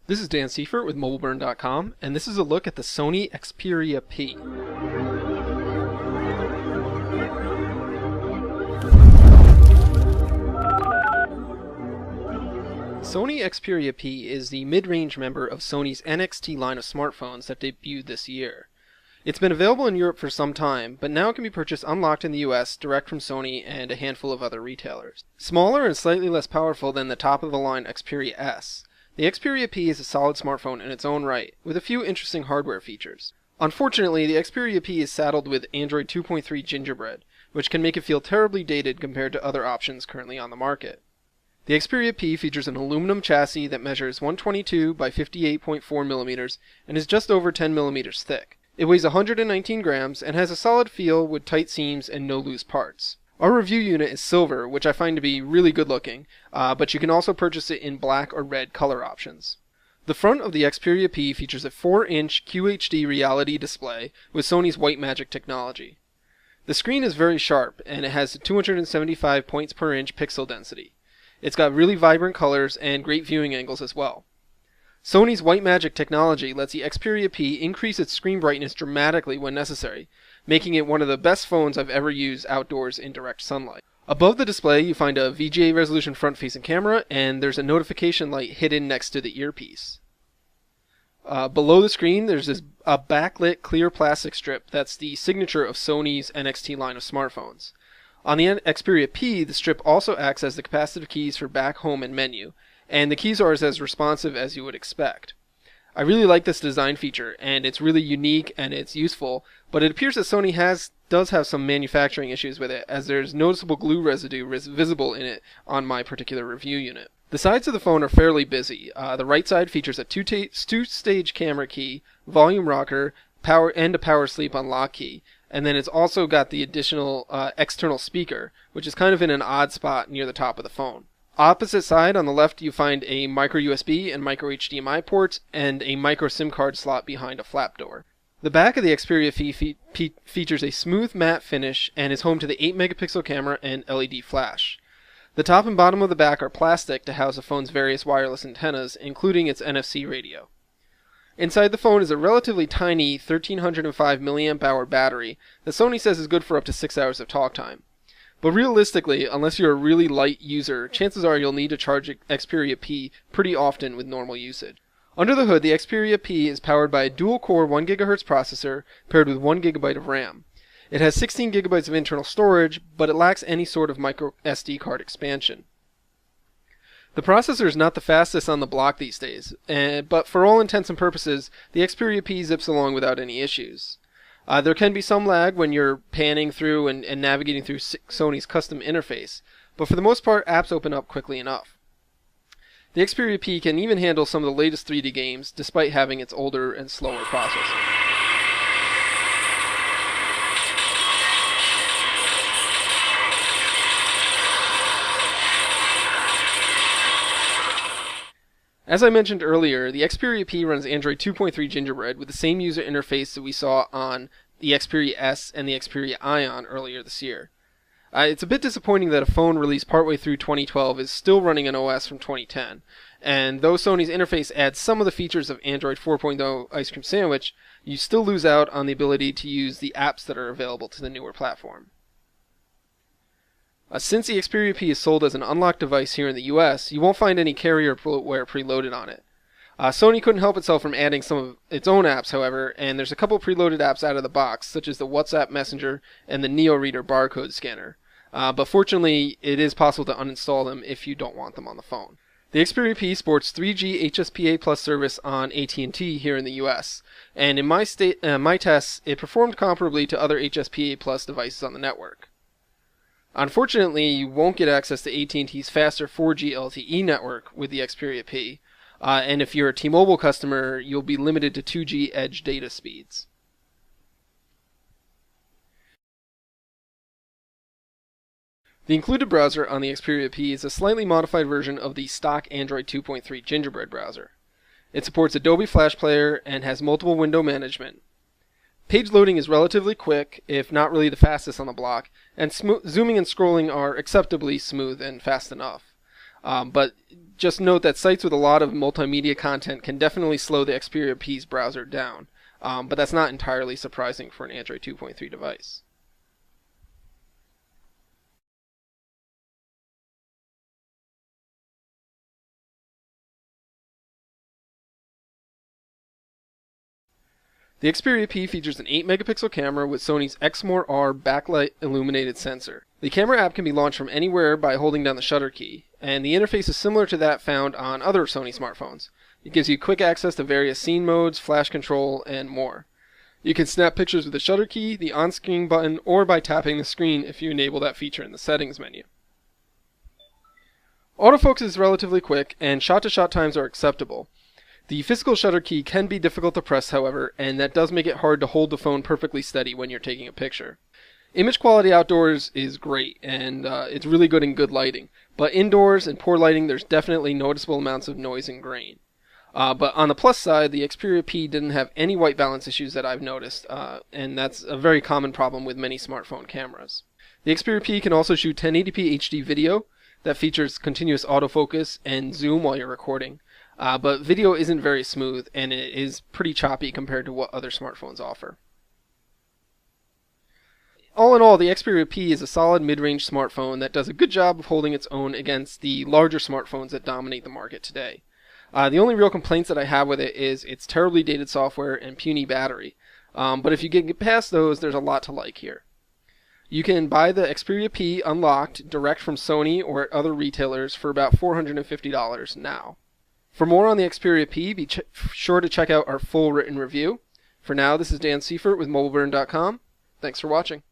This is Dan Seifert with MobileBurn.com, and this is a look at the Sony Xperia P. Sony Xperia P is the mid-range member of Sony's NXT line of smartphones that debuted this year. It's been available in Europe for some time, but now it can be purchased unlocked in the US direct from Sony and a handful of other retailers. Smaller and slightly less powerful than the top-of-the-line Xperia S, the Xperia P is a solid smartphone in its own right, with a few interesting hardware features. Unfortunately, the Xperia P is saddled with Android 2.3 Gingerbread, which can make it feel terribly dated compared to other options currently on the market. The Xperia P features an aluminum chassis that measures 122 by 58.4 mm and is just over 10 mm thick. It weighs 119 grams and has a solid feel with tight seams and no loose parts. Our review unit is silver, which I find to be really good looking, but you can also purchase it in black or red color options. The front of the Xperia P features a 4-inch QHD reality display with Sony's White Magic technology. The screen is very sharp, and it has 275 points per inch pixel density. It's got really vibrant colors and great viewing angles as well. Sony's White Magic technology lets the Xperia P increase its screen brightness dramatically when necessary, making it one of the best phones I've ever used outdoors in direct sunlight. Above the display you find a VGA resolution front-facing camera, and there's a notification light hidden next to the earpiece. Below the screen there's a backlit clear plastic strip that's the signature of Sony's NXT line of smartphones. On the Xperia P, the strip also acts as the capacitive keys for back, home, and menu, and the keys are as responsive as you would expect. I really like this design feature, and it's really unique and it's useful, but it appears that Sony does have some manufacturing issues with it, as there's noticeable glue residue visible in it on my particular review unit. The sides of the phone are fairly busy. The right side features a two-stage camera key, volume rocker, and a power sleep unlock key, and then it's also got the additional external speaker, which is kind of in an odd spot near the top of the phone. Opposite side, on the left, you find a micro USB and micro HDMI ports and a micro SIM card slot behind a flap door. The back of the Xperia P features a smooth matte finish and is home to the 8 megapixel camera and LED flash. The top and bottom of the back are plastic to house the phone's various wireless antennas, including its NFC radio. Inside the phone is a relatively tiny 1305 mAh battery that Sony says is good for up to 6 hours of talk time. But realistically, unless you're a really light user, chances are you'll need to charge Xperia P pretty often with normal usage. Under the hood, the Xperia P is powered by a dual-core 1 GHz processor paired with 1 GB of RAM. It has 16 GB of internal storage, but it lacks any sort of micro SD card expansion. The processor is not the fastest on the block these days, but for all intents and purposes, the Xperia P zips along without any issues. There can be some lag when you're panning through and navigating through Sony's custom interface, but for the most part, apps open up quickly enough. The Xperia P can even handle some of the latest 3D games, despite having its older and slower processor. As I mentioned earlier, the Xperia P runs Android 2.3 Gingerbread with the same user interface that we saw on the Xperia S and the Xperia Ion earlier this year. It's a bit disappointing that a phone released partway through 2012 is still running an OS from 2010, and though Sony's interface adds some of the features of Android 4.0 Ice Cream Sandwich, you still lose out on the ability to use the apps that are available to the newer platform. Since the Xperia P is sold as an unlocked device here in the US, you won't find any carrier bloatware preloaded on it. Sony couldn't help itself from adding some of its own apps, however, and there's a couple preloaded apps out of the box, such as the WhatsApp Messenger and the NeoReader barcode scanner. But fortunately, it is possible to uninstall them if you don't want them on the phone. The Xperia P sports 3G HSPA Plus service on AT&T here in the US, and in my tests, it performed comparably to other HSPA Plus devices on the network. Unfortunately, you won't get access to AT&T's faster 4G LTE network with the Xperia P, and if you're a T-Mobile customer, you'll be limited to 2G Edge data speeds. The included browser on the Xperia P is a slightly modified version of the stock Android 2.3 Gingerbread browser. It supports Adobe Flash Player and has multiple window management. Page loading is relatively quick, if not really the fastest on the block, and zooming and scrolling are acceptably smooth and fast enough. But just note that sites with a lot of multimedia content can definitely slow the Xperia P's browser down, but that's not entirely surprising for an Android 2.3 device. The Xperia P features an 8-megapixel camera with Sony's Exmor R backlight illuminated sensor. The camera app can be launched from anywhere by holding down the shutter key, and the interface is similar to that found on other Sony smartphones. It gives you quick access to various scene modes, flash control, and more. You can snap pictures with the shutter key, the on-screen button, or by tapping the screen if you enable that feature in the settings menu. Autofocus is relatively quick, and shot-to-shot times are acceptable. The physical shutter key can be difficult to press, however, and that does make it hard to hold the phone perfectly steady when you're taking a picture. Image quality outdoors is great, and it's really good in good lighting, but indoors in poor lighting there's definitely noticeable amounts of noise and grain. But on the plus side, the Xperia P didn't have any white balance issues that I've noticed, and that's a very common problem with many smartphone cameras. The Xperia P can also shoot 1080p HD video that features continuous autofocus and zoom while you're recording. But video isn't very smooth, and it is pretty choppy compared to what other smartphones offer. All in all, the Xperia P is a solid mid-range smartphone that does a good job of holding its own against the larger smartphones that dominate the market today. The only real complaints that I have with it is its terribly dated software and puny battery. But if you get past those, there's a lot to like here. You can buy the Xperia P unlocked direct from Sony or at other retailers for about $450 now. For more on the Xperia P, be sure to check out our full written review. For now, this is Dan Seifert with MobileBurn.com. Thanks for watching.